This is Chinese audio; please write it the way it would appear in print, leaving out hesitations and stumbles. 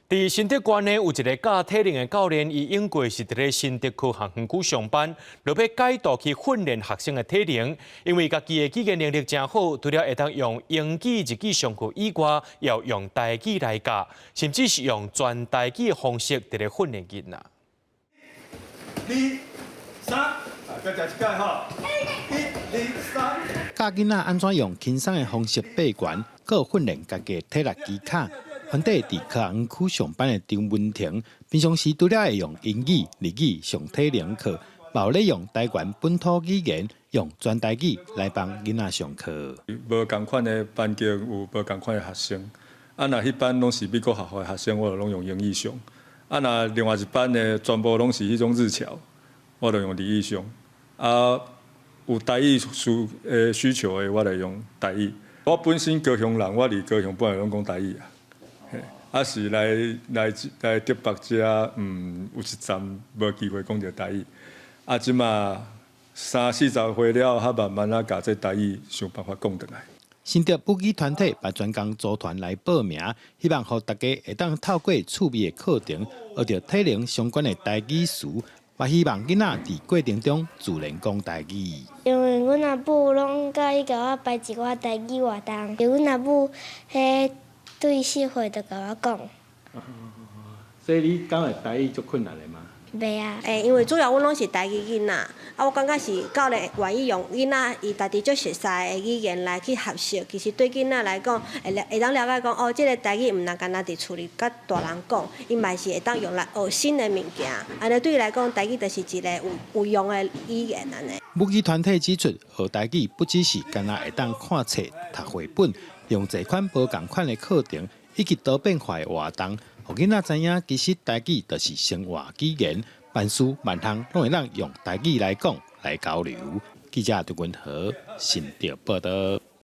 伫新德县呢，有一个教体能的教练，伊因过是伫咧新德区航空局上班，落要改道去训练学生的体能，因为家己的语言能力真好，除了会当用英语、日语上课以外，也要用台语来教，甚至是用全台语的方式伫咧训练囡仔。2、3，再讲一届哈。1、2、3。教囡仔安怎用轻松的方式爬悬，搁训练家己的体力基卡。原底伫科学区上班的张文婷，平常时除了会用英语、日语上体能课，也有咧用台湾本土语言，用全台语来帮囡仔上课。无共款的班级有无共款的学生，若迄班拢是美国学校的学生，我就拢用英语上；若另外一班的全部拢是迄种日侨，我就用日语上。有台语需求的，我就用台语。我本身高雄人，我伫高雄本来拢讲台语啊。是来台北遮，有一站无机会讲着台语。即马30-40岁了，慢慢甲这台语想办法讲转来。新德补给团体把专工组团来报名，希望让大家会当透过趣味的课程，学到体能相关的台语词，也希望囡仔伫过程中自然讲台语。因为阮阿母拢甲伊甲我排一寡台语活动，阮阿母迄对社会就甲我讲。所以你讲的台语足困难的吗？袂啊，因为主要阮拢是台语囡仔，我感觉是教练愿意用囡仔伊家己足熟悉的语言来去学习，其实对囡仔来讲，会当了解讲即个台语毋但干那伫厝里甲大人讲，伊嘛是会当用来学新的物件。安尼对伊来讲，台语就是一个有用的语言安尼。母语团体指出，学台语不只是干那会当看册、读绘本，用这款无共款的课程以及多变化的活动。互囡仔知影，其实台语就是生活语言，万事万项拢会当用台语来讲来交流。记者杜文和新潮报道。